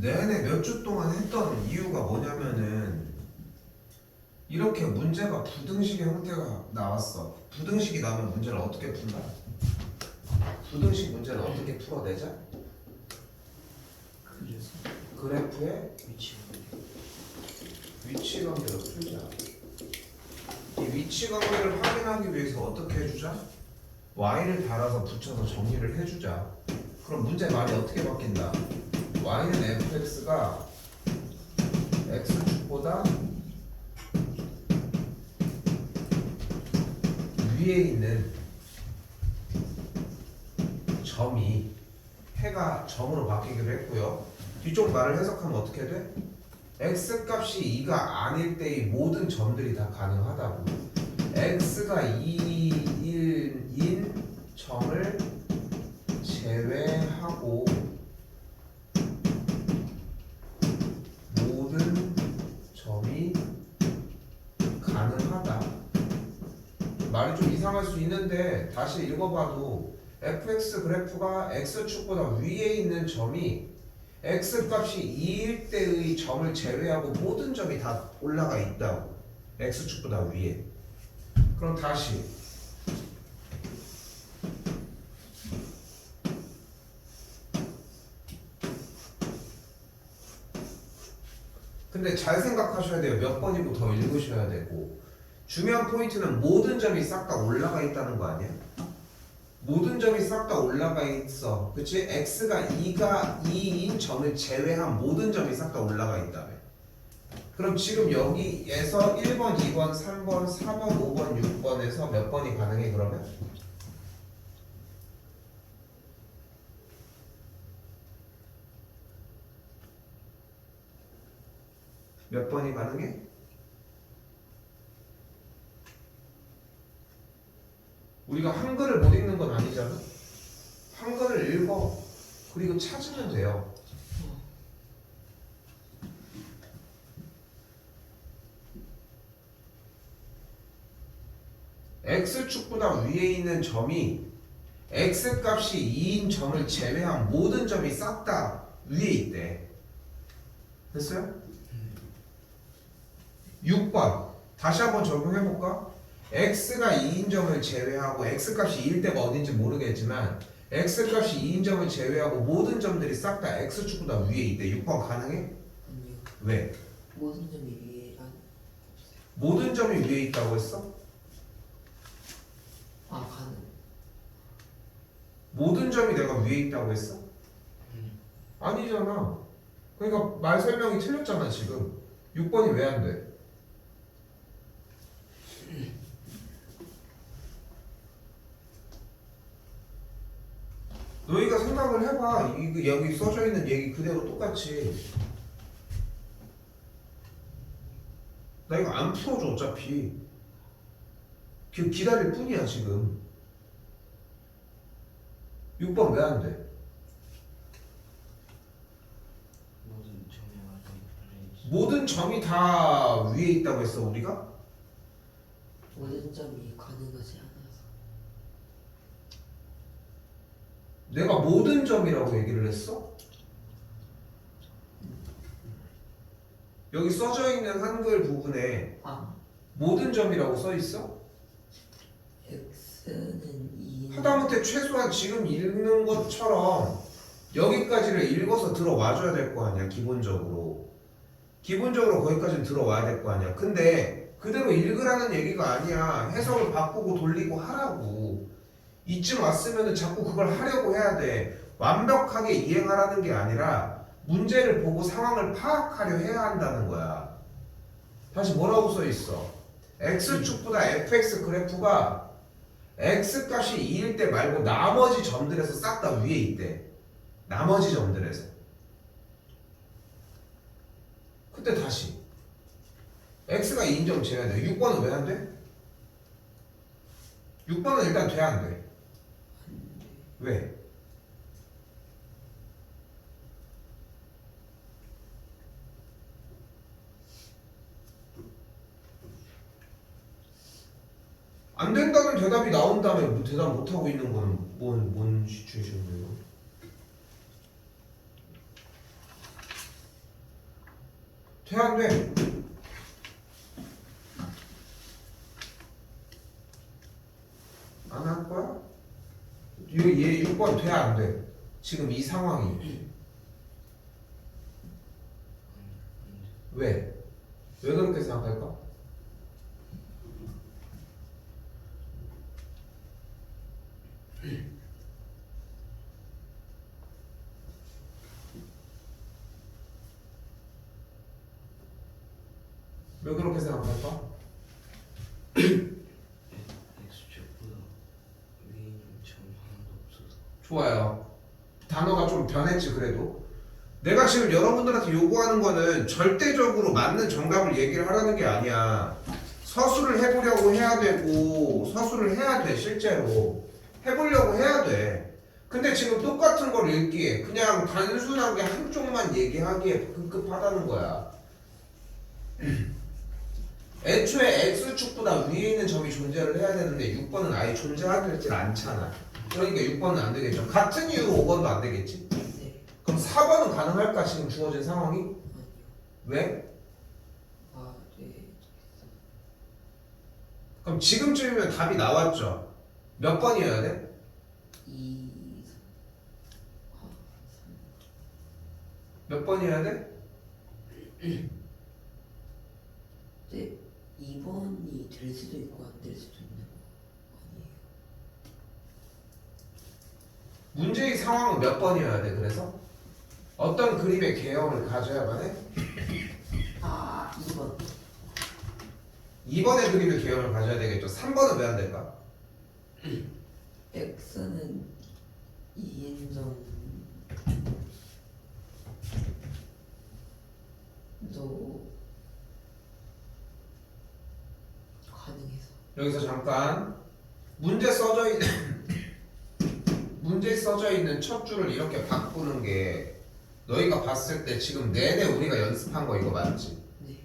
내내 몇 주 동안 했던 이유가 뭐냐면은 이렇게 문제가 부등식의 형태가 나왔어. 부등식이 나오면 문제를 어떻게 푼다? 부등식 문제를 어떻게 풀어내자? 그래서 그래프의 위치 위치 관계를 풀자. 이 위치 관계를 확인하기 위해서 어떻게 해주자? y를 달아서 붙여서 정리를 해주자. 그럼 문제 말이 어떻게 바뀐다? y는 fx가 x축보다 위에 있는 점이 해가 점으로 바뀌기로 했고요. 뒤쪽 말을 해석하면 어떻게 돼? x값이 2가 아닐 때의 모든 점들이 다 가능하다고. x가 2인 점을 제외하고 모든 점이 가능하다. 말이 좀 이상할 수 있는데 다시 읽어봐도 fx 그래프가 x축보다 위에 있는 점이 x값이 2일 때의 점을 제외하고 모든 점이 다 올라가 있다고. x축보다 위에. 그럼 다시 근데 잘 생각하셔야 돼요. 몇 번이고 더 읽으셔야 되고. 중요한 포인트는 모든 점이 싹 다 올라가 있다는 거 아니야? 모든 점이 싹 다 올라가 있어. 그치? x가 2인 점을 제외한 모든 점이 싹 다 올라가 있다며. 그럼 지금 여기에서 1번, 2번, 3번, 4번, 5번, 6번에서 몇 번이 가능해 그러면? 몇 번이 가능해? 우리가 한글을 못 읽는 건 아니잖아. 한글을 읽어. 그리고 찾으면 돼요. x축보다 위에 있는 점이 x값이 2인 점을 제외한 모든 점이 싹 다 위에 있대. 됐어요? 6번 다시 한번 적용해볼까? x가 2인 점을 제외하고 x값이 2일 때가 어딘지 모르겠지만 x값이 2인 점을 제외하고 모든 점들이 싹 다 x축보다 위에 있대. 6번 가능해? 아니요. 왜? 모든 점이 위에란 모든 점이 위에 있다고 했어? 가능. 모든 점이 내가 위에 있다고 했어? 아니잖아. 그러니까 말 설명이 틀렸잖아 지금. 6번이 왜 안 돼? 너희가 생각을 해봐. 여기 써져 있는 얘기 그대로 똑같이. 나 이거 안 풀어줘 어차피. 기다릴 뿐이야 지금. 6번 왜 안 돼? 모든 점이 완전히 모든 점이 다 위에 있다고 했어 우리가? 모든 점이 가능하지 않아서. 내가 모든 점이라고 얘기를 했어? 여기 써져 있는 한글 부분에 모든 점이라고 써 있어? x는 2. 하다못해 최소한 지금 읽는 것처럼 여기까지를 읽어서 들어와줘야 될 거 아니야 기본적으로. 기본적으로 거기까지는 들어와야 될 거 아니야. 근데 그대로 읽으라는 얘기가 아니야. 해석을 바꾸고 돌리고 하라고. 이쯤 왔으면 자꾸 그걸 하려고 해야 돼. 완벽하게 이행하라는 게 아니라 문제를 보고 상황을 파악하려 해야 한다는 거야. 다시 뭐라고 써 있어? x축보다 fx 그래프가 x값이 2일 때 말고 나머지 점들에서 싹 다 위에 있대. 나머지 점들에서. 그때 다시 x가 2인 점 제외해야 돼. 6번은 왜 안 돼? 6번은 일단 돼야 안 돼. 왜? 안 된다는 대답이 나온 다음에 뭐 대답 못 하고 있는 거는 뭔 시츄에이션이에요? 돼, 안 돼? 안 할 거야? 얘 6번 돼, 안 돼? 지금 이 상황이 왜? 왜 그렇게 생각할까? 왜 그렇게 생각할까? X축보다 위에 있는 점 하나도 없어서. 좋아요. 단어가 좀 변했지 그래도. 내가 지금 여러분들한테 요구하는 거는 절대적으로 맞는 정답을 얘기를 하라는 게 아니야. 서술을 해보려고 해야 되고 서술을 해야 돼 실제로. 해보려고 해야 돼. 근데 지금 똑같은 걸 읽기에 그냥 단순하게 한쪽만 얘기하기에 급급하다는 거야. 애초에 X축보다 위에 있는 점이 존재를 해야 되는데 6번은 아예 존재하지 않잖아. 그러니까 6번은 안 되겠죠. 같은 이유로 5번도 안 되겠지. 네. 그럼 4번은 가능할까 지금 주어진 상황이? 아니요. 왜? 아, 네. 그럼 지금쯤이면 답이 나왔죠. 몇 번이어야 돼? 2, 3. 아, 몇 번이어야 돼? 3. 네. 2번이 될 수도 있고 안 될 수도 있는 거 아니에요. 문제의 상황은 몇 번이어야 돼 그래서? 어떤 그림의 개형을 가져야만 해? 아, 2번. 2번의 그림의 개형을 가져야 되겠죠. 3번은 왜 안 될까? X는 2인정 도 가능해서. 여기서 잠깐 문제 써져 있는 문제 써져 있는 첫 줄을 이렇게 바꾸는 게 너희가 봤을 때 지금 내내 우리가 연습한 거 이거 맞지? 네.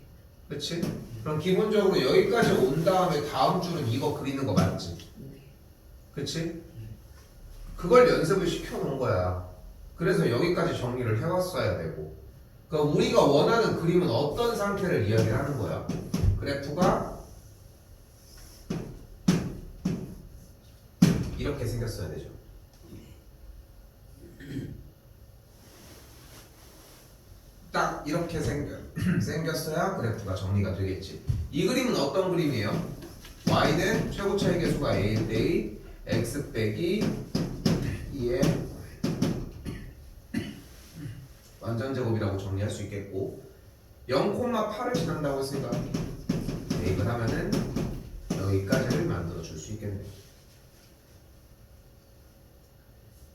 그치? 그럼 기본적으로 여기까지 온 다음에 다음 줄은 이거 그리는 거 맞지? 네. 그치? 그걸 연습을 시켜놓은 거야. 그래서 여기까지 정리를 해왔어야 되고. 그러니까 우리가 원하는 그림은 어떤 상태를 이야기를 하는 거야? 그래프가 이렇게 생겼어야 되죠. 딱 이렇게 생겼어야 그래프가 정리가 되겠지. 이 그림은 어떤 그림이에요? y는 최고 차이 계수가 a일 때의 x 빼기 2의 완전 제곱이라고 정리할 수 있겠고 0,8을 지난다고 했으니까 대입을 하면은 여기까지를 만들어 줄 수 있겠네.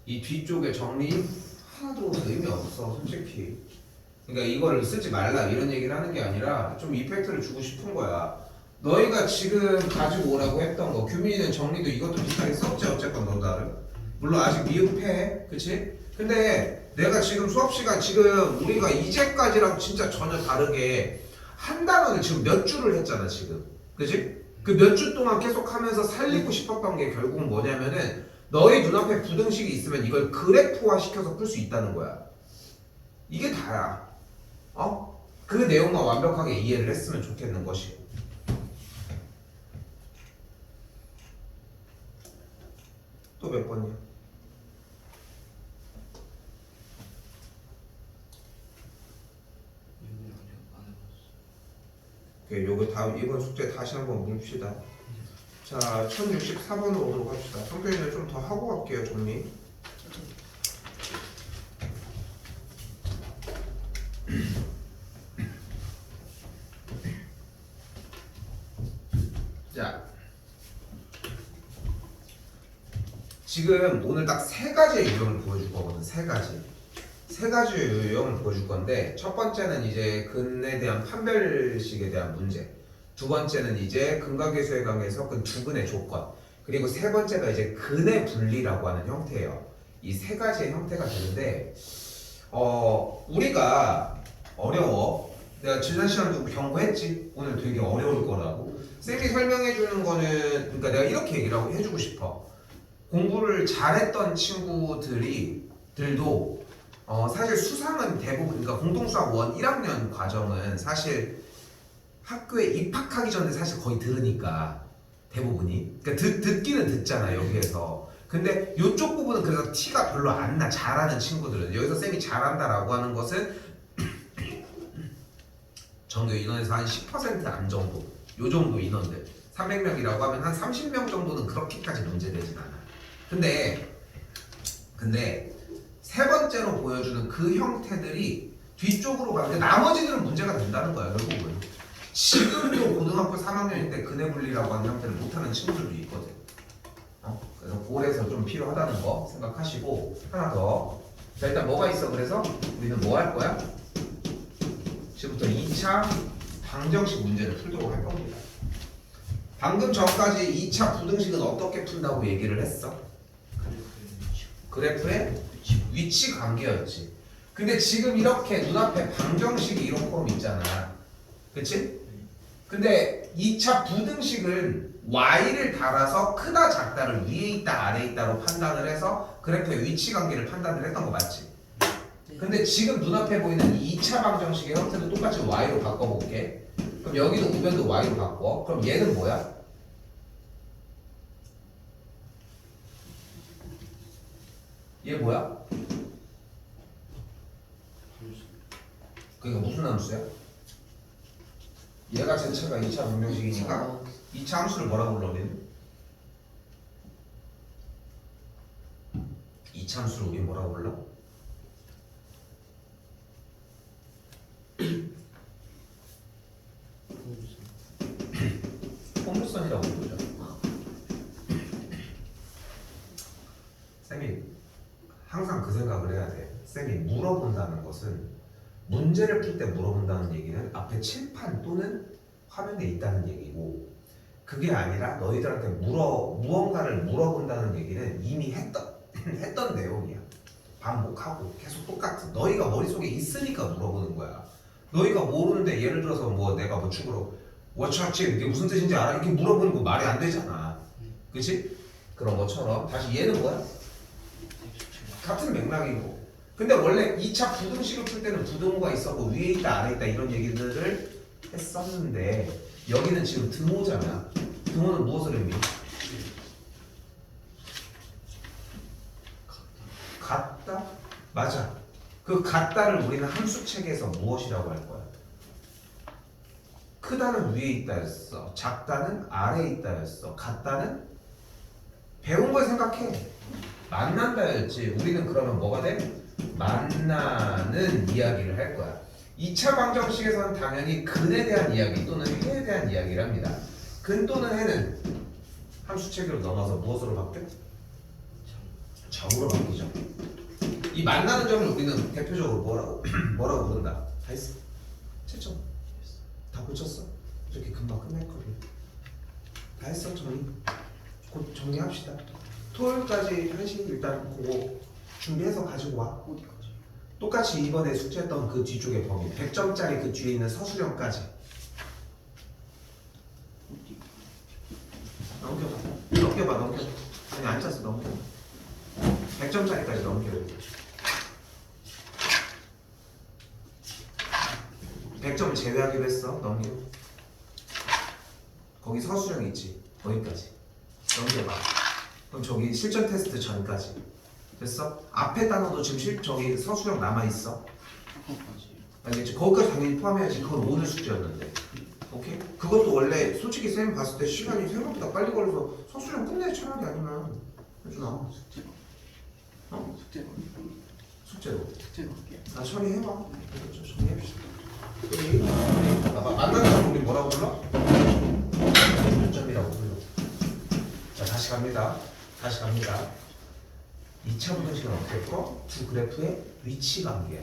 이 뒤쪽에 정리 하나도 의미 없어 솔직히. 그러니까 이거를 쓰지 말라 이런 얘기를 하는 게 아니라 좀 이펙트를 주고 싶은 거야. 너희가 지금 가지고 오라고 했던 거 규민이는 정리도 이것도 비슷하게 썼지 어쨌건 너 나름. 물론 아직 미흡해 그치? 근데 내가 지금 수업 시간 지금 우리가 이제까지랑 진짜 전혀 다르게 한 단원을 지금 몇 줄을 했잖아 지금 그치? 그 몇 주 동안 계속 하면서 살리고 싶었던 게 결국은 뭐냐면은 너희 눈앞에 부등식이 있으면 이걸 그래프화 시켜서 풀 수 있다는 거야. 이게 다야. 어? 그 내용만 완벽하게 이해를 했으면 좋겠는 것이고. 또 몇 번이야? 여기는 아직 안 해봤어. 오케이, 요거 다음 이번 숙제 다시 한번 봅시다. 자, 1064번으로 오도록 합시다. 성격이는 좀 더 하고 갈게요, 정리. 자, 지금 오늘 딱 세 가지의 유형을 보여줄 거거든. 세 가지의 유형을 보여줄 건데 첫 번째는 이제 근에 대한 판별식에 대한 문제. 두 번째는 이제 근각계수에 관해서 그 두 근의 조건. 그리고 세 번째가 이제 근의 분리라고 하는 형태예요. 이 세 가지의 형태가 되는데 우리가 어려워. 내가 지난 시간에도 경고했지. 오늘 되게 어려울 거라고. 쌤이 설명해 주는 거는 그러니까 내가 이렇게 얘기를 해주고 싶어. 공부를 잘했던 친구들도 사실 수상은 대부분 그러니까 공동수학 1학년 과정은 사실 학교에 입학하기 전에 사실 거의 들으니까 대부분이 그러니까 듣기는 듣잖아 여기에서. 근데 이쪽 부분은 그래서 티가 별로 안 나. 잘하는 친구들은 여기서 쌤이 잘한다라고 하는 것은 전교 인원에서 한 10%안 정도 요 정도 인원들 300명이라고 하면 한 30명 정도는 그렇게까지 문제되진 않아. 근데 세 번째로 보여주는 그 형태들이 뒤쪽으로 가는데 나머지들은 문제가 된다는 거야 결국은. 지금도 고등학교 3학년일 때 근해 분리라고 하는 형태를 못하는 친구들도 있거든. 그래서 그래서 좀 필요하다는 거 생각하시고 하나 더. 자 일단 뭐가 있어? 그래서 우리는 뭐 할 거야? 지금부터 2차 방정식 문제를 풀도록 할 겁니다. 방금 전까지 2차 부등식은 어떻게 푼다고 얘기를 했어? 그래프의 위치 관계였지. 근데 지금 이렇게 눈앞에 방정식이 이런 폼 있잖아. 그치? 근데 2차 부등식은 y를 달아서 크다 작다를 위에 있다 아래에 있다로 판단을 해서 그래프의 위치 관계를 판단을 했던 거 맞지? 근데 지금 눈앞에 보이는 이 2차 방정식의 형태도 똑같이 y로 바꿔볼게. 그럼 여기도 우변도 y로 바꿔. 그럼 얘는 뭐야? 얘 뭐야? 그러니까 무슨 함수야? 얘가 전체가 2차 방정식이니까 2차 함수를 뭐라고 불러 우리는? 2차 함수를 우리 뭐라고 불러? 폼물선이라고 부르죠. 쌤이 항상 그 생각을 해야 돼. 쌤이 물어본다는 것은 문제를 풀 때 물어본다는 얘기는 앞에 칠판 또는 화면에 있다는 얘기고, 그게 아니라 너희들한테 무언가를 물어본다는 얘기는 이미 했던 내용이야. 반복하고 계속 똑같은 너희가 머릿속에 있으니까 물어보는 거야. 너희가 모르는데 예를 들어서 뭐 내가 뭐 축으로 워처치 이게 무슨 뜻인지 알아? 이렇게 물어보는 거 말이 안 되잖아. 그치? 그런 것처럼 다시 얘는 뭐야? 같은 맥락이고. 근데 원래 2차 부등식을 풀 때는 부등호가 있었고 위에 있다 아래 있다 이런 얘기들을 했었는데 여기는 지금 등호잖아. 등호는 무엇을 의미해? 같다? 맞아. 그 같다를 우리는 함수 체계에서 무엇이라고 할 거야? 크다는 위에 있다였어. 작다는 아래에 있다였어. 같다는 배운 걸 생각해. 만난다였지. 우리는 그러면 뭐가 돼? 만나는 이야기를 할 거야. 2차 방정식에서는 당연히 근에 대한 이야기 또는 해에 대한 이야기를 합니다. 근 또는 해는 함수 체계로 넘어서 무엇으로 바뀌어? 점으로 바뀌죠. 이 만나는 점을 우리는 대표적으로 뭐라고 부른다? 다 했어? 채점 다 고쳤어? 이렇게 금방 끝날 거리. 다 했어 정리? 곧 정리합시다. 토요일까지 한식 일단 그거 준비해서 가지고 와. 똑같이 이번에 숙제했던 그 뒤쪽에 범위 100점짜리 그 뒤에 있는 서술형까지 넘겨봐. 아니 앉아서 넘겨. 100점짜리까지 넘겨. 100점 제외하기로 했어. 넘겨. 거기 서술형 있지. 거기까지 넘겨봐. 그럼 저기 실전 테스트 전까지 됐어? 앞에 단어도 지금 저기 서술형 남아있어. 알겠지? 거기까지 당연히 포함해야지. 그건 오늘 숙제였는데. 오케이? 그것도 원래 솔직히 쌤 봤을 때 시간이 생각보다 빨리 걸려서 서술형 끝내 차라리 아니면 해주나? 숙제로 나 처리해봐. 처리해봅시다. 만나는 사람 우리 뭐라고 불러? 점이라고 불러. 자 다시 갑니다. 2차 부등식은 어떻게 풀어? 두 그래프의 위치 관계.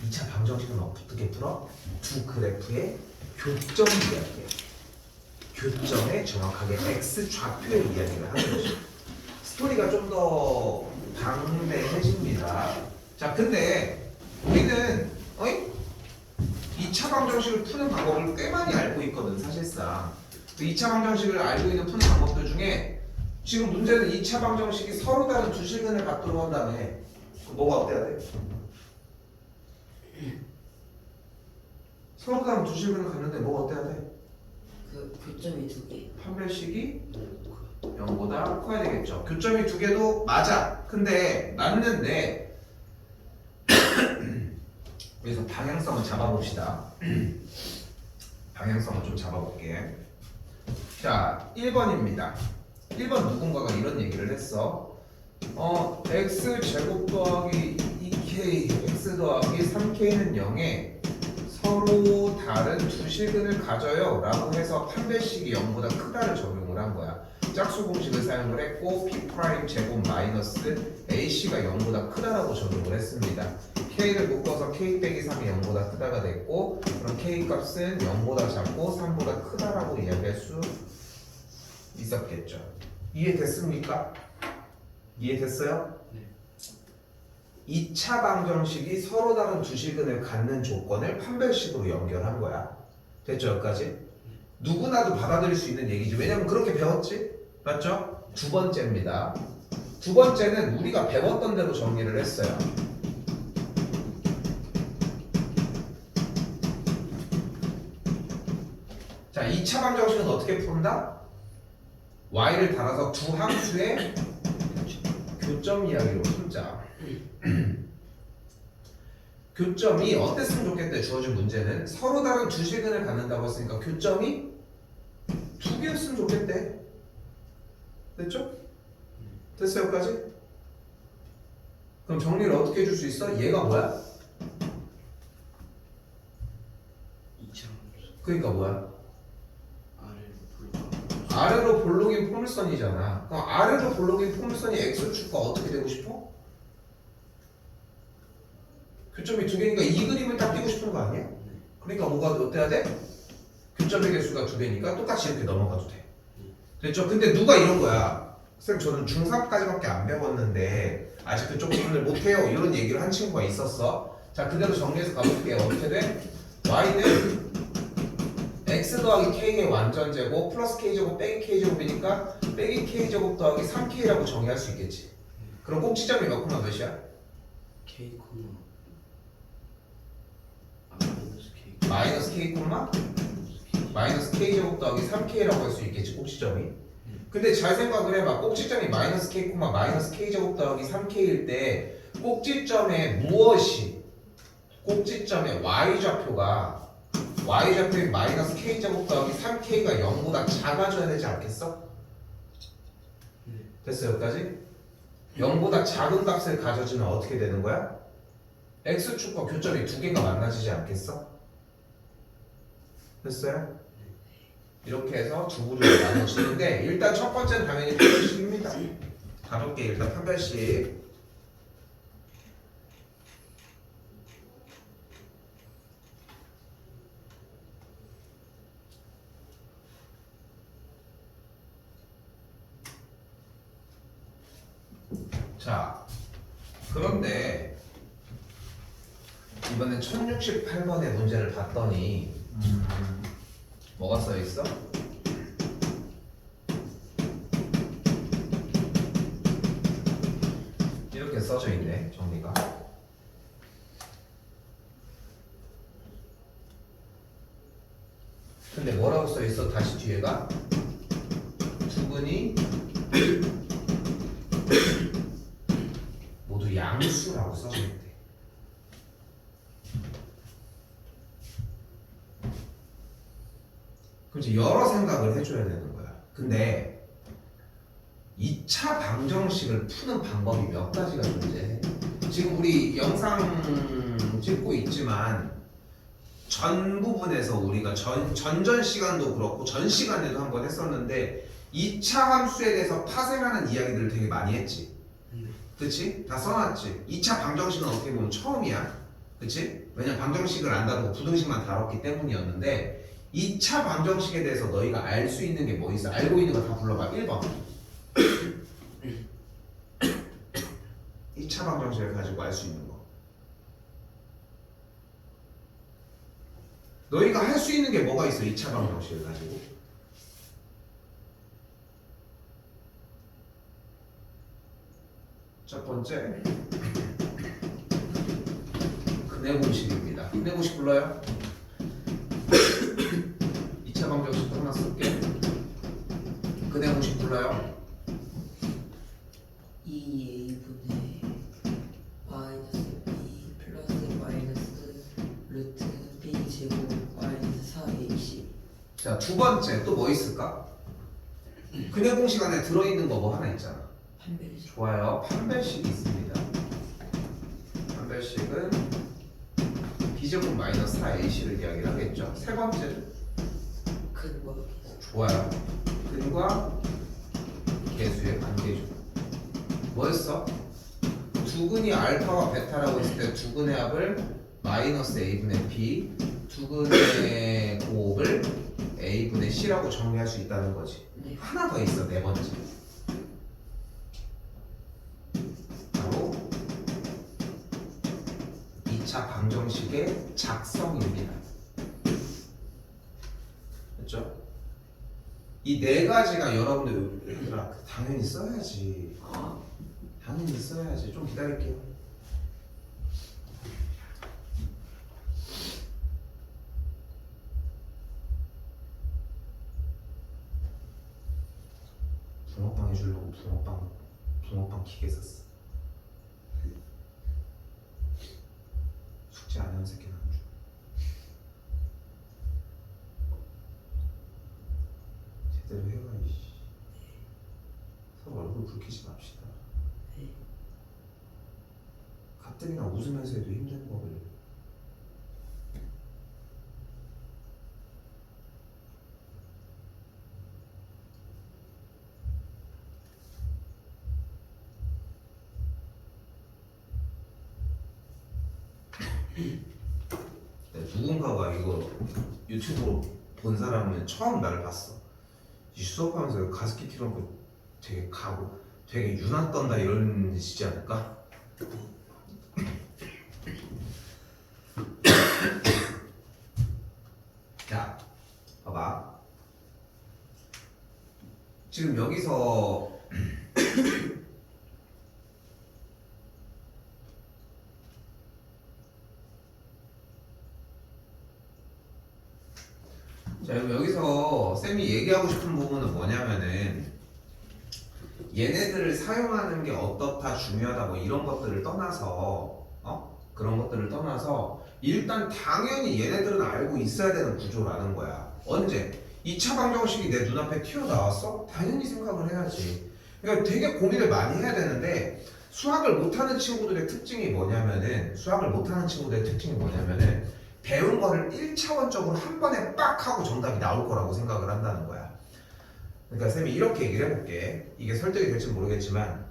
2차 방정식은 어떻게 풀어? 두 그래프의 교점 이야기. 교점에 정확하게 x 좌표의 이야기를 하는 거죠. 스토리가 좀 더 방대해집니다. 자, 근데 우리는 2차 방정식을 푸는 방법을 꽤 많이 알고 있거든, 사실상. 그 2차 방정식을 알고 있는 푸는 방법들 중에 지금 문제는 2차 방정식이 서로 다른 두 실근을 갖도록 한 다음에 뭐가 어때야 돼? 서로 다른 두 실근을 갔는데 뭐가 어때야 돼? 그 교점이 두 개. 판별식이 0보다 커야 되겠죠. 교점이 두 개도 맞아. 근데 맞는데 여기서 방향성을 잡아봅시다. 방향성을 좀 잡아볼게. 자, 1번입니다. 1번 누군가가 이런 얘기를 했어. x 제곱 더하기 2k, x 더하기 3k는 0에 서로 다른 두 실근을 가져요 라고 해서 판별식이 0보다 크다를 적용을 한 거야. 짝수 공식을 사용을 했고 p' 제곱 마이너스 ac가 0보다 크다라고 적용을 했습니다. k를 묶어서 k 빼기 3이 0보다 크다가 됐고, 그럼 k 값은 0보다 작고 3보다 크다라고 이야기할 수 있었겠죠. 이해됐습니까? 이해됐어요? 네. 2차 방정식이 서로 다른 두 실근을 갖는 조건을 판별식으로 연결한 거야. 됐죠? 여기까지? 누구나도 받아들일 수 있는 얘기지. 왜냐면 그렇게 배웠지? 맞죠? 두 번째입니다. 두 번째는 우리가 배웠던 대로 정리를 했어요. 자, 2차 방정식은 어떻게 푼다? y를 달아서 두 함수의 교점 이야기로 풀자. 교점이 어땠으면 좋겠대. 주어진 문제는 서로 다른 두 실근을 갖는다고 했으니까 교점이 두 개였으면 좋겠대. 됐죠? 됐어요 여기까지? 그럼 정리를 어떻게 해줄 수 있어? 얘가 뭐야? 2차 그러니까 뭐야? 아래로 불러. 아래로 볼록인 포물선이잖아. 그럼 아래로 볼록인 포물선이 x축과 어떻게 되고 싶어? 교점이 두 개니까 이 그림을 딱 띄고 싶은 거 아니야? 그러니까 뭐가 어때야 돼? 교점의 개수가 두 개니까 똑같이 이렇게 넘어가도 돼. 됐죠? 근데 누가 이런 거야? 쌤 저는 중3까지밖에 안 배웠는데 아직 그쪽 부분을 못해요 이런 얘기를 한 친구가 있었어. 자 그대로 정리해서 가볼게요. 어떻게 돼? y는 x 더하기 k의 완전 제곱 플러스 k제곱 빼기 k제곱이니까 빼기 k제곱 더하기 3k라고 정의할 수 있겠지. 그럼 꼭지점이 몇 콤마 몇이야? K 코너 마이너스 K 마이너스 k 콤마 마이너스 k제곱 더하기 3k라고 할 수 있겠지 꼭지점이. 근데 잘 생각을 해봐. 꼭지점이 마이너스 k 콤마 마이너스 k제곱 더하기 3k일 때 꼭지점에 무엇이 꼭지점의 y좌표가 y좌표인 마이너스 k제곱 더하기 3k가 0보다 작아져야 되지 않겠어? 됐어 여기까지? 0보다 작은 값을 가져주면 어떻게 되는 거야? x축과 교점이 두 개가 만나지지 않겠어? 됐어요? 이렇게 해서 두 부류로 나눠지는데 일단 첫 번째는 당연히 판별식입니다. 가볍게 일단 판별식. 자, 그런데 이번엔 1068번의 문제를 봤더니 뭐가 써 있어? 이렇게 써져 있네, 정리가. 근데 뭐라고 써 있어? 다시 뒤에가 두 분이 모두 양수라고 써져 있대. 그럼 이제 여러 생각을 해줘야 되는 거야. 근데 2차 방정식을 푸는 방법이 몇 가지가 존재해. 지금 우리 영상 찍고 있지만 전 부분에서 우리가 전전 시간도 그렇고 전 시간에도 한번 했었는데 2차 함수에 대해서 파생하는 이야기들을 되게 많이 했지. 그치? 다 써놨지. 2차 방정식은 어떻게 보면 처음이야. 그치? 왜냐면 방정식을 안 다루고 부등식만 다뤘기 때문이었는데 2차 방정식에 대해서 너희가 알 수 있는 게 뭐 있어? 알고 있는 거 다 불러봐. 1번 2차 방정식을 가지고 알 수 있는 거 너희가 할 수 있는 게 뭐가 있어? 2차 방정식을 가지고 첫 번째 근해 공식입니다. 근해 공식 불러요? 2차 방정식 하나 쓸게. 근해 공식 불러요? 2a분의 마이너스 b 플러스 마이너스 루트 b 제곱 마이너스 4ac. 자, 두 번째 또 뭐 있을까? 근해 공식 안에 들어있는 거 뭐 하나 있잖아. 판별식. 좋아요. 판별식이 있습니다. 판별식은 b제곱 마이너스 4ac를 이야기를 하겠죠. 세 번째는 근과 계수. 좋아요. 근과 계수의 관계죠. 뭐였어? 두 근이 알파와 베타라고 했을 때 두 근의 합을 마이너스 a분의 b, 두 근의 곱을 a분의 c라고 정리할 수 있다는 거지. 네. 하나 더 있어, 네 번째. 바로 2차 방정식의 작성입니다. 됐죠? 이 네 가지가 여러분들 얘들아 당연히 써야지. 당연히 써야지. 좀 기다릴게요. 붕어빵 해주려고 붕어빵 기계 샀어. 숙제 안 하는 새끼는 안 줘. 제대로 해봐 이씨. 서로 얼굴 붉히지 맙시다. 네. 가뜩이나 웃으면서 해도 힘든 거를. 누군가가 이거 유튜브로 본 사람은 처음 나를 봤어. 이 수업하면서 가습기 틀어놓고 되게 가고 되게 유난 떤다 이런 짓이지 않을까? 자, 봐봐. 지금 여기서 자, 여기서 쌤이 얘기하고 싶은 부분은 뭐냐면은 얘네들을 사용하는 게 어떻다 중요하다 뭐 이런 것들을 떠나서 그런 것들을 떠나서 일단 당연히 얘네들은 알고 있어야 되는 구조라는 거야. 언제? 2차 방정식이 내 눈앞에 튀어나왔어? 당연히 생각을 해야지. 그러니까 되게 고민을 많이 해야 되는데 수학을 못하는 친구들의 특징이 뭐냐면은 배운 거를 1차원적으로 한 번에 빡 하고 정답이 나올 거라고 생각을 한다는 거야. 그러니까 쌤이 이렇게 얘기를 해볼게. 이게 설득이 될지 모르겠지만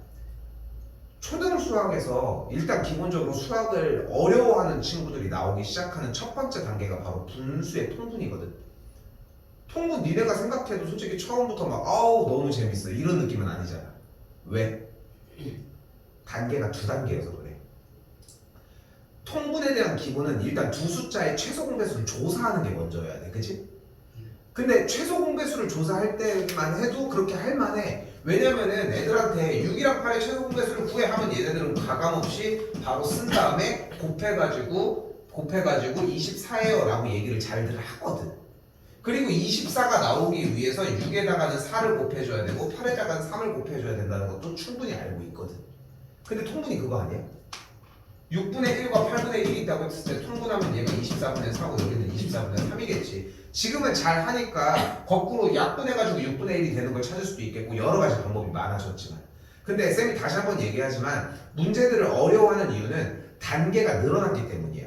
초등 수학에서 일단 기본적으로 수학을 어려워하는 친구들이 나오기 시작하는 첫 번째 단계가 바로 분수의 통분이거든. 통분 니네가 생각해도 솔직히 처음부터 막 아우 너무 재밌어 이런 느낌은 아니잖아. 왜? 단계가 두 단계여서 그래. 통분에 대한 기본은 일단 두 숫자의 최소 공배수를 조사하는 게 먼저여야 돼. 그치? 근데 최소 공배수를 조사할 때만 해도 그렇게 할 만해. 왜냐면은 애들한테 6이랑 8의 최소 공배수를 구해 하면 얘네들은 가감없이 바로 쓴 다음에 곱해가지고 24예요 라고 얘기를 잘들 하거든. 그리고 24가 나오기 위해서 6에다가는 4를 곱해줘야 되고 8에다가는 3을 곱해줘야 된다는 것도 충분히 알고 있거든. 근데 통분이 그거 아니야? 6분의 1과 8분의 1이 있다고 했을 때 통분하면 얘가 24분의 4고 여기는 24분의 3이겠지. 지금은 잘 하니까 거꾸로 약분해가지고 6분의 1이 되는 걸 찾을 수도 있겠고 여러 가지 방법이 많아졌지만, 근데 쌤이 다시 한번 얘기하지만 문제들을 어려워하는 이유는 단계가 늘어났기 때문이야.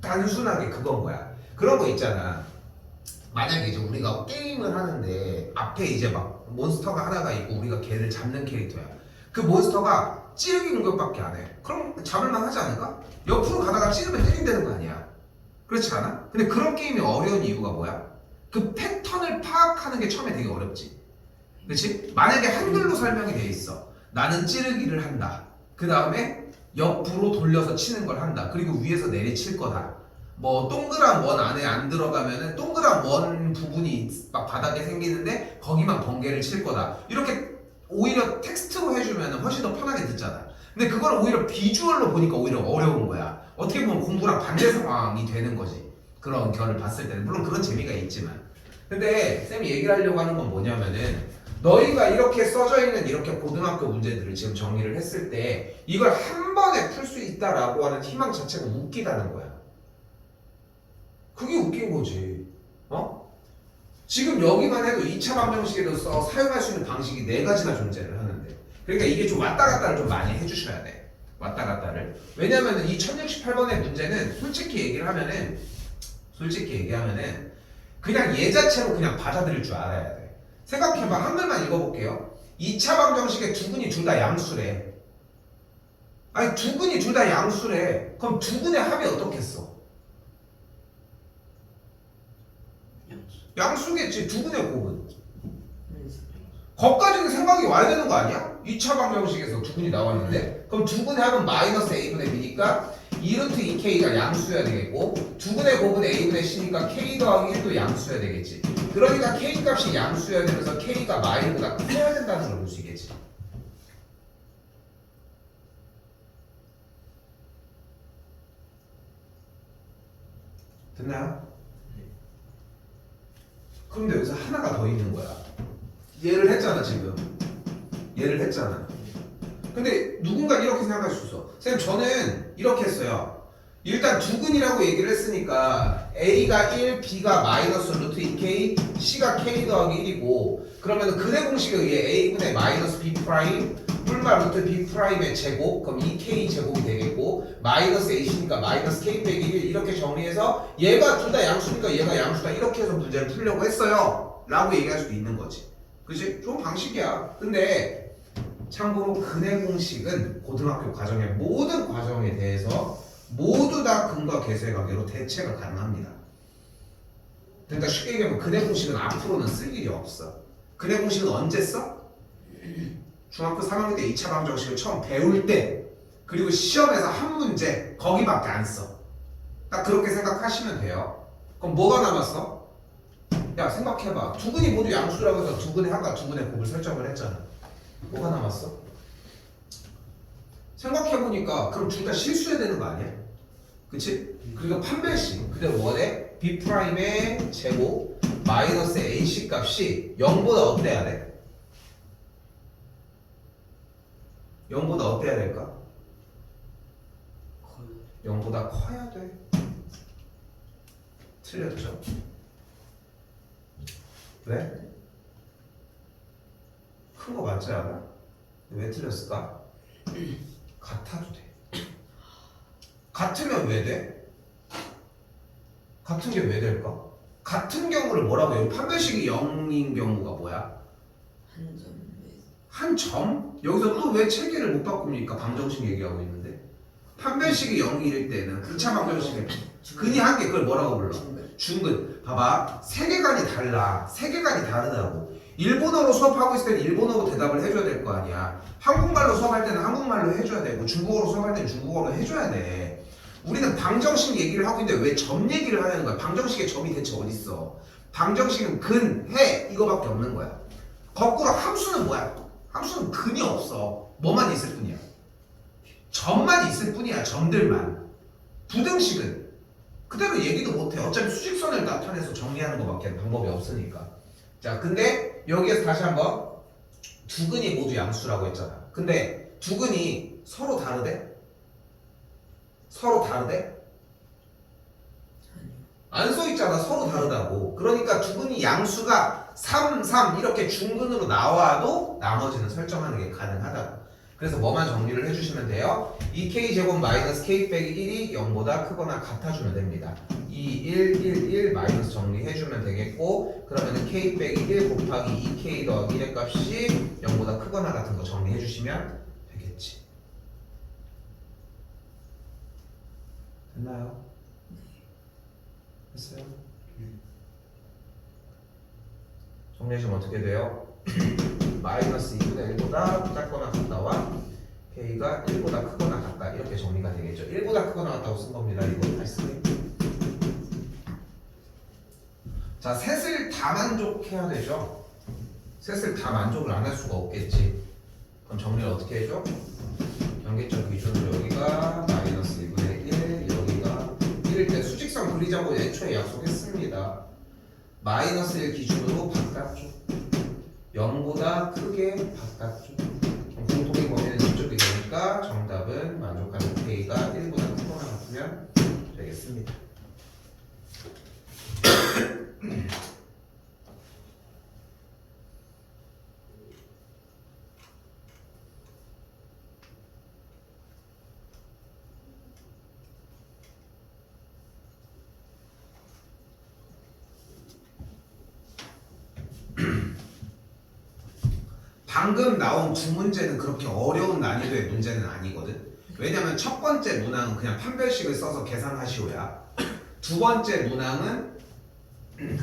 단순하게 그건 거야. 그런 거 있잖아. 만약에 이제 우리가 게임을 하는데 앞에 이제 막 몬스터가 하나가 있고 우리가 걔를 잡는 캐릭터야. 그 몬스터가 찌르기 공격밖에 안 해. 그럼 잡을만 하지 않을까? 옆으로 가다가 찌르면 때린다는 거 아니야. 그렇지 않아? 근데 그런 게임이 어려운 이유가 뭐야? 그 패턴을 파악하는 게 처음에 되게 어렵지. 그렇지? 만약에 한글로 설명이 돼 있어. 나는 찌르기를 한다. 그 다음에 옆으로 돌려서 치는 걸 한다. 그리고 위에서 내리칠 거다. 뭐 동그란 원 안에 안 들어가면은 동그란 원 부분이 막 바닥에 생기는데 거기만 번개를 칠 거다. 이렇게 오히려 텍스트로 해주면 훨씬 더 편하게 듣잖아. 근데 그걸 오히려 비주얼로 보니까 오히려 어려운 거야. 어떻게 보면 공부랑 반대 상황이 되는 거지. 그런 결을 봤을 때는 물론 그런 재미가 있지만. 근데 쌤이 얘기를 하려고 하는 건 뭐냐면은 너희가 이렇게 써져 있는 이렇게 고등학교 문제들을 지금 정리를 했을 때 이걸 한 번에 풀 수 있다라고 하는 희망 자체가 웃기다는 거야. 그게 웃긴 거지. 어? 지금 여기만 해도 2차 방정식에서 사용할 수 있는 방식이 4가지나 존재를 하는데 그러니까 이게 좀 왔다 갔다를 좀 많이 해주셔야 돼. 왔다 갔다를. 왜냐면은 이 1068번의 문제는 솔직히 얘기하면은 그냥 얘 자체로 그냥 받아들일 줄 알아야 돼. 생각해봐. 한글만 읽어볼게요. 2차 방정식의 두근이 둘 다 양수래. 아니 두근이 둘 다 양수래. 그럼 두근의 합이 어떻겠어? 양수겠지. 두근의 곱은. 거기까지는 생각이 와야 되는 거 아니야? 2차 방정식에서 두근이 나왔는데 그럼 두근의 합은 마이너스 a분의 b니까 2루트 2k가 양수여야 되겠고 두근의 곱은 a분의 c니까 k 더하기 1도 양수여야 되겠지. 그러니까 k 값이 양수여야 되면서 k가 마이보다 커야 된다는 걸 볼 수 있겠지. 됐나요? 그런데 여기서 하나가 더 있는 거야. 얘를 했잖아 지금. 얘를 했잖아. 근데 누군가 이렇게 생각할 수 있어. 선생님 저는 이렇게 했어요. 일단 두근이라고 얘기를 했으니까 A가 1, B가 마이너스 루트 2K, C가 K 더하기 1이고 그러면 근의 공식에 의해 A분의 마이너스 B 프라임 뿔마 루트 B 프라임의 제곱 그럼 2K 제곱이 되겠고 마이너스 AC니까 마이너스 K 빼기 1 이렇게 정리해서 얘가 둘 다 양수니까 얘가 양수다 이렇게 해서 문제를 풀려고 했어요 라고 얘기할 수도 있는 거지. 그치? 좋은 방식이야. 근데 참고로 근의 공식은 고등학교 과정의 모든 과정에 대해서 모두 다 근과 계수의 관계로 대체가 가능합니다. 그러니까 쉽게 얘기하면 근의 공식은 앞으로는 쓸 일이 없어. 근의 공식은 언제 써? 중학교 3학년 때 2차 방정식을 처음 배울 때 그리고 시험에서 한 문제 거기밖에 안 써. 딱 그렇게 생각하시면 돼요. 그럼 뭐가 남았어? 야 생각해봐. 두근이 모두 양수라고 해서 두근의 합과 두근의 곱을 설정을 했잖아. 뭐가 남았어? 생각해보니까 그럼 둘 다 실수해야 되는 거 아니야? 그치? 그리고 판별식 그대로 원에 B'의 제곱 마이너스 AC 값이 0보다 어때야 돼? 0보다 어때야 될까? 0보다 커야 돼. 틀렸죠? 왜? 큰 거 맞지 않아? 왜 틀렸을까? 같아도 돼. 같으면 왜 돼? 같은 게 왜 될까? 같은 경우를 뭐라고 해요? 판별식이 0인 경우가 뭐야? 한 점? 여기서 또 왜 체계를 못 바꿉니까? 방정식 얘기하고 있는데 판별식이 0일일 때는 2차 방정식에 근이 한 개 그걸 뭐라고 불러? 중근. 봐봐 세계관이 달라. 세계관이 다르다고. 일본어로 수업하고 있을 때는 일본어로 대답을 해줘야 될 거 아니야. 한국말로 수업할 때는 한국말로 해줘야 되고 중국어로 수업할 때는 중국어로 해줘야 돼. 우리는 방정식 얘기를 하고 있는데 왜 점 얘기를 하는 거야? 방정식의 점이 대체 어딨어? 방정식은 근, 해 이거밖에 없는 거야. 거꾸로 함수는 뭐야? 함수는 근이 없어. 뭐만 있을 뿐이야. 점만 있을 뿐이야. 점들만. 부등식은 그대로 얘기도 못해. 어차피 수직선을 나타내서 정리하는 것밖에 방법이 없으니까. 자, 근데 여기에서 다시 한번 두근이 모두 양수라고 했잖아. 근데 두근이 서로 다르대? 서로 다르대? 안 써있잖아. 서로 다르다고. 그러니까 두근이 양수가 3, 3 이렇게 중근으로 나와도 나머지는 설정하는 게 가능하다고. 그래서 뭐만 정리를 해주시면 돼요. 2k제곱 마이너스 k 빼기 1이 0보다 크거나 같아주면 됩니다. 2, 1, 1, 1 마이너스 정리해주면 되겠고 그러면은 k 빼기 1 곱하기 2k 더하기 1의 값이 0보다 크거나 같은 거 정리해주시면 되겠지. 됐나요? 됐어요? 정리해주면 어떻게 돼요? 마이너스 2분의 1보다 작거나 같다와 k가 1보다 크거나 같다 이렇게 정리가 되겠죠. 1보다 크거나 같다고 쓴 겁니다. 이거 다시 쓰세요. 자, 셋을 다 만족해야 되죠. 셋을 다 만족을 안 할 수가 없겠지. 그럼 정리를 어떻게 해줘? 경계점 기준으로 여기가 마이너스 2분의 1 일직선 그리자고 애초에 약속했습니다. 마이너스 1 기준으로 바깥쪽 0보다 크게 바깥쪽 공통의 범위는 이쪽이 되니까 정답은 만족하는 K가 1보다 크거나 같으면 되겠습니다. 방금 나온 두 문제는 그렇게 어려운 난이도의 문제는 아니거든. 왜냐면 첫 번째 문항은 그냥 판별식을 써서 계산하시오야. 두 번째 문항은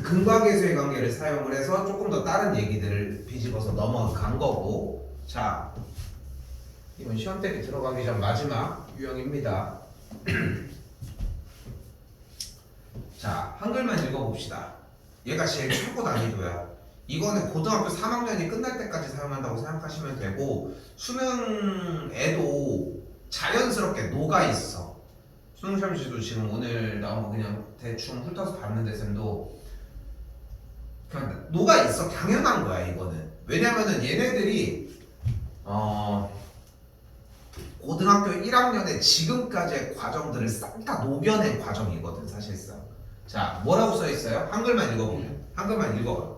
근과계수의 관계를 사용을 해서 조금 더 다른 얘기들을 뒤집어서 넘어간 거고. 자, 이번 시험 대비 들어가기 전 마지막 유형입니다. 자, 한글만 읽어봅시다. 얘가 제일 최고 난이도야. 이거는 고등학교 3학년이 끝날 때까지 사용한다고 생각하시면 되고, 수능에도 자연스럽게 녹아있어. 수능시험지도 지금 오늘 나온 거 그냥 대충 훑어서 봤는데 쌤도 그냥 녹아있어. 당연한 거야 이거는. 왜냐면은 얘네들이 고등학교 1학년에 지금까지의 과정들을 싹 다 녹여낸 과정이거든 사실상. 자, 뭐라고 써있어요? 한글만 읽어보면. 한글만 읽어봐.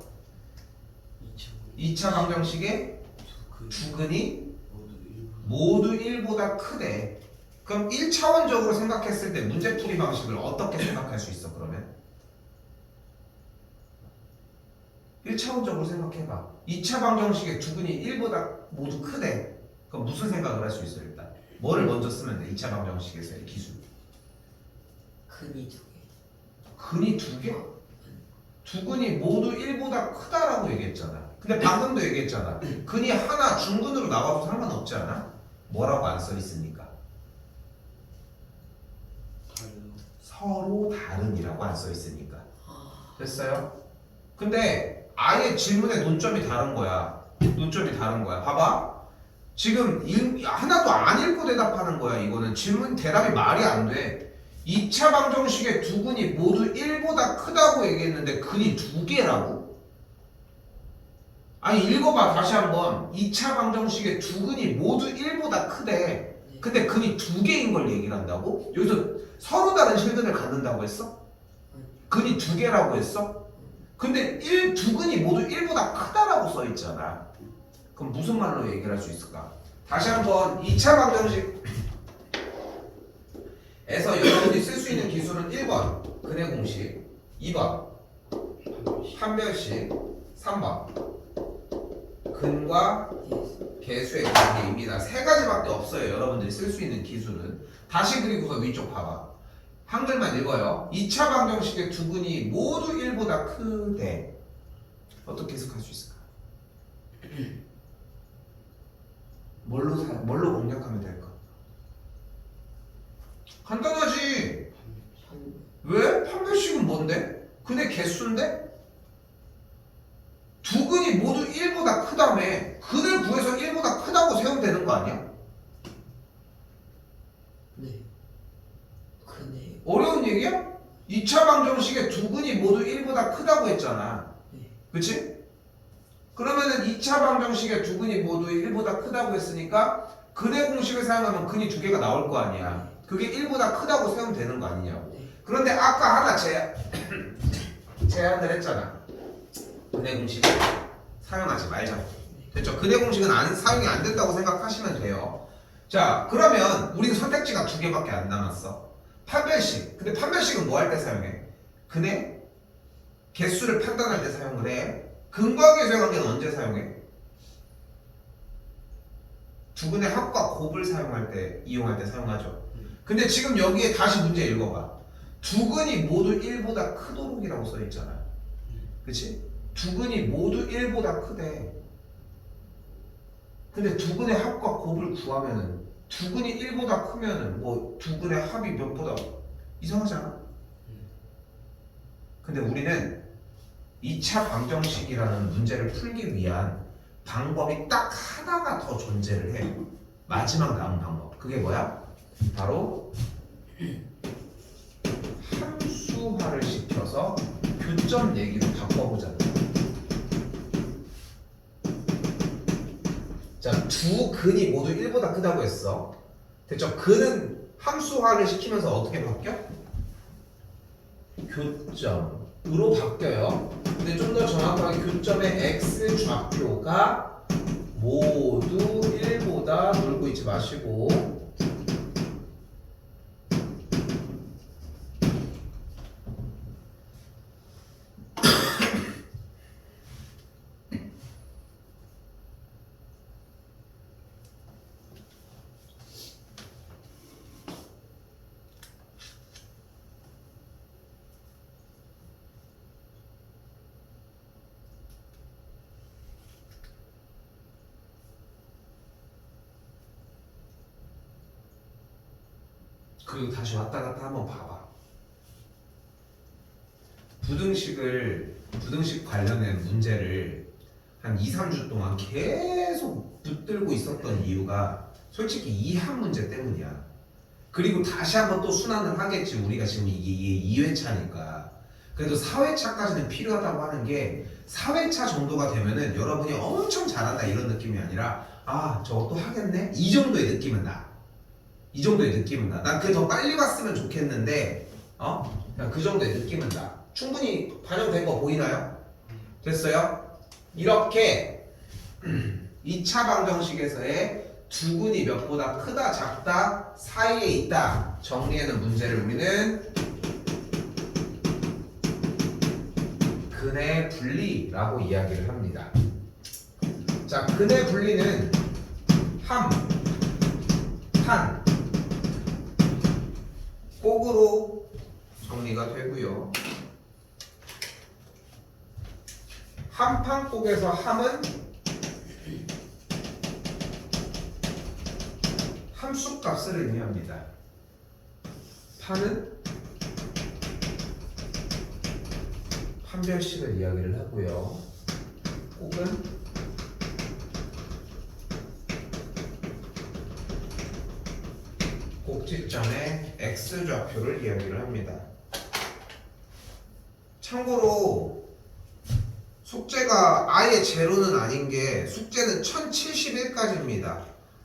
2차 방정식의 두 근이 모두 1보다 크대. 그럼 1차원적으로 생각했을 때 문제풀이 방식을 어떻게 생각할 수 있어 그러면? 1차원적으로 생각해봐. 2차 방정식의 두 근이 1보다 모두 크대. 그럼 무슨 생각을 할 수 있어 일단? 뭐를 먼저 쓰면 돼? 2차 방정식에서의 기술. 근이 두 개. 근이 두 개? 두 근이 모두 1보다 크다라고 얘기했잖아. 근데 방금도 얘기했잖아. 근이 하나 중근으로 나와도 상관없지 않아? 뭐라고 안 써있으니까? 서로 다른이라고 안 써있으니까. 됐어요? 근데 아예 질문의 논점이 다른 거야. 논점이 다른 거야. 봐봐. 지금 하나도 안 읽고 대답하는 거야. 이거는 질문 대답이 말이 안 돼. 2차 방정식의 두 근이 모두 1보다 크다고 얘기했는데 근이 두 개라고? 아니 읽어봐 다시 한번. 2차 방정식의 두 근이 모두 1보다 크대. 근데 근이 두 개인 걸 얘기를 한다고? 여기서 서로 다른 실근을 갖는다고 했어? 근이 두 개라고 했어? 근데 두 근이 모두 1보다 크다라고 써있잖아. 그럼 무슨 말로 얘기를 할 수 있을까? 다시 한번 2차 방정식 에서 여러분이 쓸 수 있는 기술은 1번 근의 공식, 2번 판별식, 3번 근과 계수의 관계입니다. 세 가지밖에 없어요. 여러분들이 쓸 수 있는 기술은. 다시 그리고서 위쪽 봐봐. 한글만 읽어요. 2차 방정식의 두 근이 모두 1보다 크대. 어떻게 해석할 수 있을까? 뭘로 공략하면 될까? 간단하지. 왜? 판별식은 뭔데? 근의 개수인데? 두 근이 모두 1보다 크다며. 근을 구해서 1보다 크다고 세우면 되는 거 아니야? 네. 근데 어려운 얘기야? 2차 방정식의 두 근이 모두 1보다 크다고 했잖아. 네. 그치? 그러면은 2차 방정식의 두 근이 모두 1보다 크다고 했으니까 근의 공식을 사용하면 근이 두 개가 나올 거 아니야. 그게 1보다 크다고 세우면 되는 거 아니냐고. 네. 그런데 아까 하나 제안을 했잖아. 근의 공식을 사용하지 말자. 됐죠? 근의 공식은 사용이 안 된다고 생각하시면 돼요. 자, 그러면 우리는 선택지가 두 개밖에 안 남았어. 판별식. 근데 판별식은 뭐 할 때 사용해? 근의 개수를 판단할 때 사용을 해. 근과 계수의 관계는 언제 사용해? 두 근의 합과 곱을 사용할 때, 이용할 때 사용하죠. 근데 지금 여기에 다시 문제 읽어봐. 두 근이 모두 1보다 크도록이라고 써있잖아. 그치? 두 근이 모두 1보다 크대. 근데 두 근의 합과 곱을 구하면은 두 근이 1보다 크면은 뭐 두 근의 합이 몇보다 이상하지 않아? 근데 우리는 2차 방정식이라는 문제를 풀기 위한 방법이 딱 하나가 더 존재를 해. 마지막 남은 방법. 그게 뭐야? 바로 함수 바꿔서 교점 내기로 바꿔보자. 자, 두 근이 모두 1보다 크다고 했어. 됐죠? 근은 함수화를 시키면서 어떻게 바뀌어? 교점으로 바뀌어요. 근데 좀 더 정확하게 교점의 x 좌표가 모두 1보다 놀고 있지 마시고 그리고 다시 왔다 갔다 한번 봐봐. 부등식 관련된 문제를 한 2, 3주 동안 계속 붙들고 있었던 이유가 솔직히 이항 문제 때문이야. 그리고 다시 한번 또 순환을 하겠지. 우리가 지금 이게 2회차니까. 그래도 4회차까지는 필요하다고 하는 게 4회차 정도가 되면은 여러분이 엄청 잘한다 이런 느낌이 아니라 아, 저거 또 하겠네? 이 정도의 느낌은 나. 이 정도의 느낌은 나. 난 그게 더 빨리 왔으면 좋겠는데, 그냥 그 정도의 느낌은 나. 충분히 반영된 거 보이나요? 됐어요? 이렇게 2차 방정식에서의 두 근이 몇보다 크다, 작다, 사이에 있다. 정리하는 문제를 우리는 근의 분리라고 이야기를 합니다. 자, 근의 분리는 함, 판, 꼭으로 정리가 되고요. 함판꼭에서 함은 함수값을 의미합니다. 판은 판별식을 이야기를 하고요. 꼭은 꼭지점의 x좌표를 이야기를 합니다. 참고로 숙제가 아예 제로는 아닌 게 숙제는 1071까지입니다.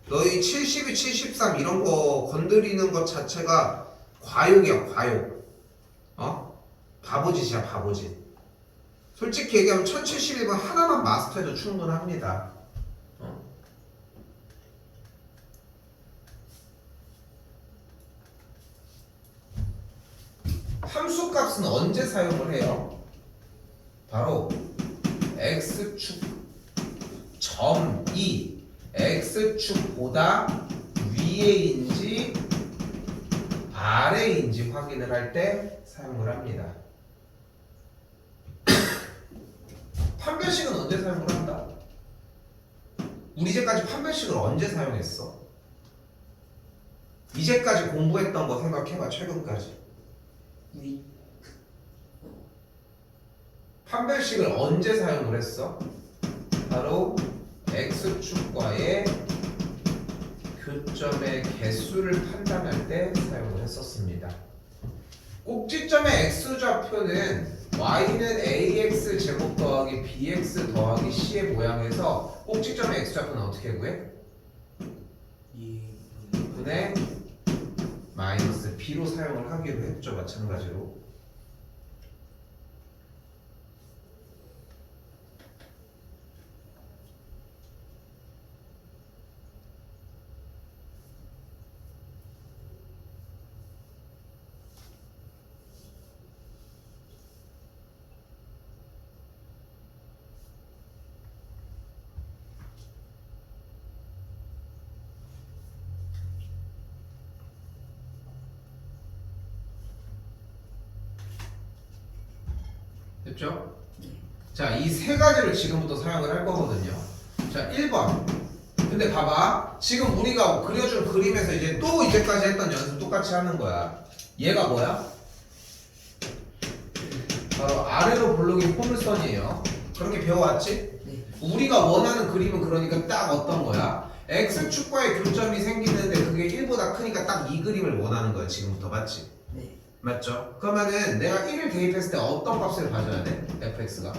너희 72, 73 이런 거 건드리는 것 자체가 과욕이야, 과욕. 바보짓이야, 바보짓. 솔직히 얘기하면 1071번 하나만 마스터해도 충분합니다. 함수값은 언제 사용을 해요? 바로 x축 점이 x축보다 위에인지 아래인지 확인을 할 때 사용을 합니다. 판별식은 언제 사용을 한다? 우리 이제까지 판별식을 언제 사용했어? 이제까지 공부했던 거 생각해봐. 최근까지 판별식을 언제 사용을 했어? 바로 x축과의 교점의 개수를 판단할 때 사용을 했었습니다. 꼭지점의 x좌표는 y는 ax 제곱 더하기 bx 더하기 c의 모양에서 꼭지점의 x좌표는 어떻게 구해? 2분의 마이너스 b로 사용을 하기로 했죠. 마찬가지로. 됐죠? 자, 이 세 가지를 지금부터 사용을 할 거거든요. 자, 1번. 근데 봐봐. 지금 우리가 그려준 그림에서 이제 또 이제까지 했던 연습 똑같이 하는 거야. 얘가 뭐야? 바로 아래로 볼록인 포물선이에요. 그렇게 배워왔지? 네. 우리가 원하는 그림은 그러니까 딱 어떤 거야? X축과의 교점이 생기는데 그게 1보다 크니까 딱 이 그림을 원하는 거야. 지금부터 맞지? 네. 맞죠? 그러면은 내가 1을 대입했을 때 어떤 값을 가져야 돼? fx가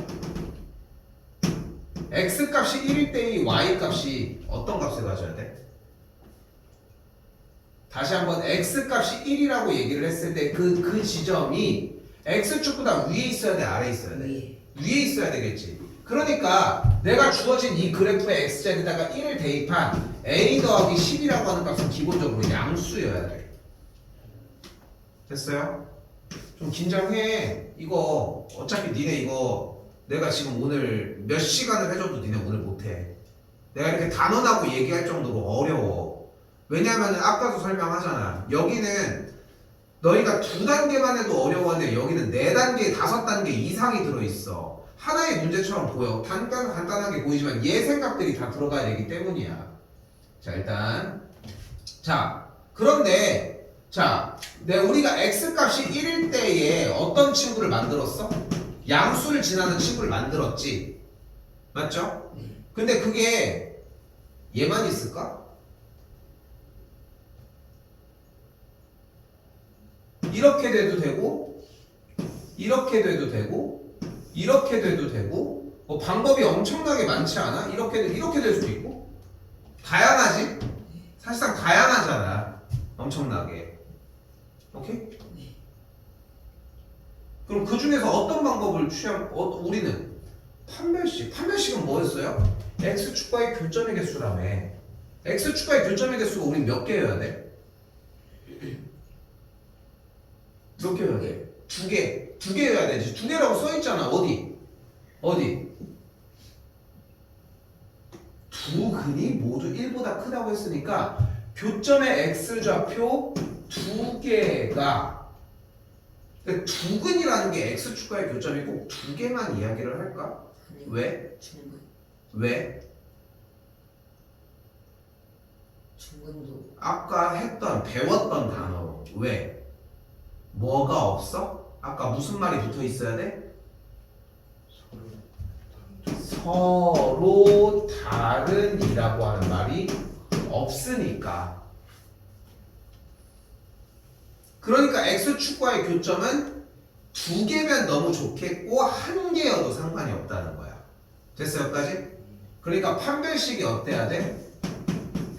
x 값이 1일 때 이 y 값이 어떤 값을 가져야 돼? 다시 한번 x 값이 1이라고 얘기를 했을 때 그 지점이 x축보다 위에 있어야 돼? 아래에 있어야 돼? 위에. 위에 있어야 되겠지. 그러니까 내가 주어진 이 그래프의 x자리에다가 1을 대입한 a 더하기 10이라고 하는 값은 기본적으로 양수여야 돼. 됐어요? 좀 긴장해. 이거 어차피 니네 이거 내가 지금 오늘 몇 시간을 해줘도 니네 오늘 못해. 내가 이렇게 단언하고 얘기할 정도로 어려워. 왜냐면은 아까도 설명하잖아. 여기는 너희가 2단계만 해도 어려워하는데 여기는 4단계, 5단계 이상이 들어있어. 하나의 문제처럼 보여. 간단하게 보이지만 얘 생각들이 다 들어가야 되기 때문이야. 자, 일단 자, 그런데 자, 우리가 x값이 1일 때에 어떤 친구를 만들었어? 양수를 지나는 친구를 만들었지. 맞죠? 네. 근데 그게 얘만 있을까? 이렇게 돼도 되고 이렇게 돼도 되고 이렇게 돼도 되고 뭐 방법이 엄청나게 많지 않아? 이렇게 될 수도 있고 다양하지? 사실상 다양하잖아. 엄청나게. 오케이? 네. 그럼 그 중에서 어떤 방법을 우리는 판별식은 뭐였어요? x축과의 교점의 개수라며. x축과의 교점의 개수가 우린 몇 개여야 돼? 몇 개여야 돼? 두 개여야 되지. 2개라고 써있잖아. 어디? 두 근이 모두 1보다 크다고 했으니까 교점의 x좌표 2개가 두 근이라는 게 x축과의 교점이 꼭 2개만 이야기를 할까? 아니요. 왜? 중근. 왜? 중근도. 아까 배웠던 단어로. 왜? 뭐가 없어? 아까 무슨 말이 붙어 있어야 돼? 서로 다른이라고 하는 말이 없으니까. 그러니까 x축과의 교점은 2개면 너무 좋겠고 1개여도 상관이 없다는 거야. 됐어요? 여기까지? 그러니까 판별식이 어때야 돼?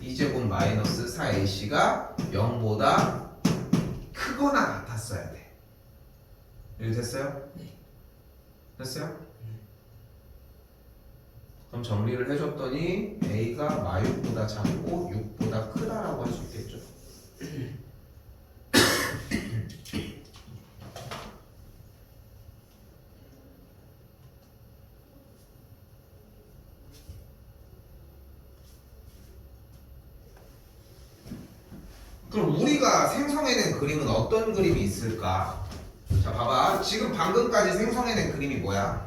2제곱 마이너스 4ac가 0보다 크거나 같았어야 돼. 이렇게 됐어요? 네. 됐어요? 그럼 정리를 해줬더니 a가 마육보다 작고 6보다 크다라고 할 수 있겠죠. 그럼 우리가 생성해낸 그림은 어떤 그림이 있을까? 자, 봐봐. 지금 방금까지 생성해낸 그림이 뭐야?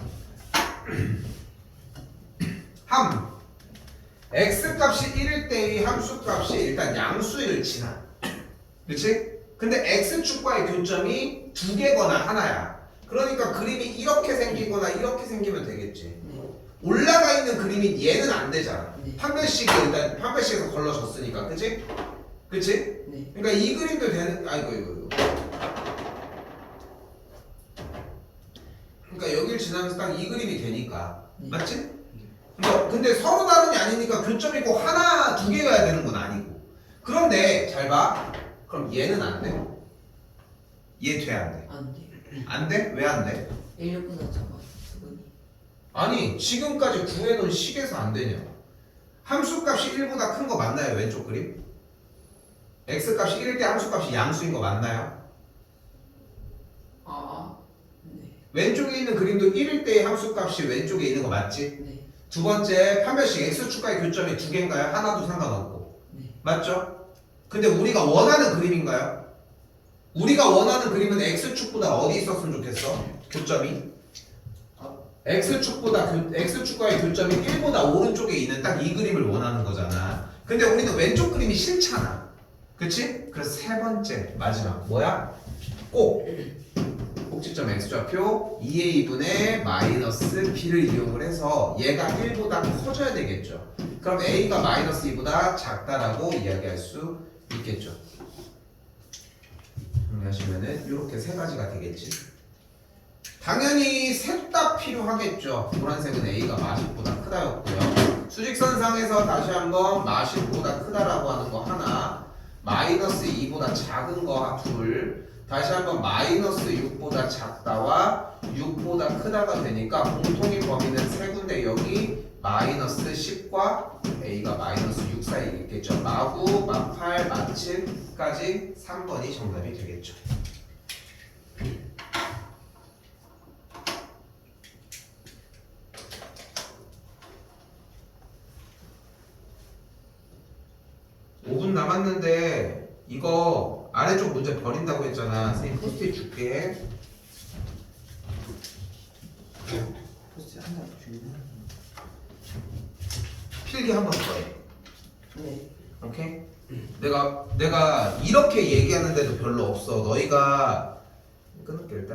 x값이 1일 때의 함수값이 일단 양수일 지나. 그치? 근데 x축과의 교점이 2개거나 하나야. 그러니까 그림이 이렇게 생기거나 이렇게 생기면 되겠지. 네. 올라가 있는 그림이 얘는 안 되잖아. 네. 판별식이 판별식에서 걸러졌으니까. 그치? 그치? 네. 그러니까 이 그림도 되는, 이거. 그러니까 여길 지나면서 딱 이 그림이 되니까. 네. 맞지? 그러니까 근데 서로 다른이 아니니까 교점이 꼭 하나, 2개여야 되는 건 아니고. 그런데 잘 봐. 그럼 얘는 안 돼? 얘 돼, 안 돼? 안 돼. 안 돼? 왜 안 돼? 1보다 작아. 수근이. 아니, 지금까지 구해놓은 식에서 안 되냐? 함수값이 1보다 큰 거 맞나요? 왼쪽 그림? x값이 1일 때 함수값이 양수인 거 맞나요? 네. 왼쪽에 있는 그림도 1일 때의 함수값이 왼쪽에 있는 거 맞지? 네. 두 번째, 판별식 x축과의 교점이 2개인가요? 하나도 상관없고. 네. 맞죠? 근데 우리가 원하는 그림인가요? 우리가 원하는 그림은 x축보다 어디 있었으면 좋겠어? 교점이? x축과의 교점이 1보다 오른쪽에 있는 딱 이 그림을 원하는 거잖아. 근데 우리는 왼쪽 그림이 싫잖아. 그치? 그래서 세 번째, 마지막 뭐야? 꼭지점 x좌표 2a분의 마이너스 b를 이용을 해서 얘가 1보다 커져야 되겠죠. 그럼 a가 마이너스 2보다 작다라고 이야기할 수 있겠죠. 정리하시면은 이렇게 세 가지가 되겠지. 당연히 셋 다 필요하겠죠. 노란색은 A가 마십보다 크다였고요. 수직선상에서 다시 한번 마십보다 크다라고 하는 거 하나, 마이너스 2보다 작은 거 둘, 다시 한번 마이너스 6보다 작다와 6보다 크다가 되니까 공통의 범위는 세 군데 여기 마이너스 10과 A가 마이너스 6 사이에 있겠죠. 마구, 마8, 마7까지 3번이 정답이 되겠죠. 남았는데 이거 아래쪽 문제 버린다고 했잖아. 선생님 포스트잇 줄게. 포스트 하나 주면. 필기 한 번 더 해. 네. 오케이? 내가 이렇게 얘기하는데도 별로 없어. 너희가 끊을게 일단.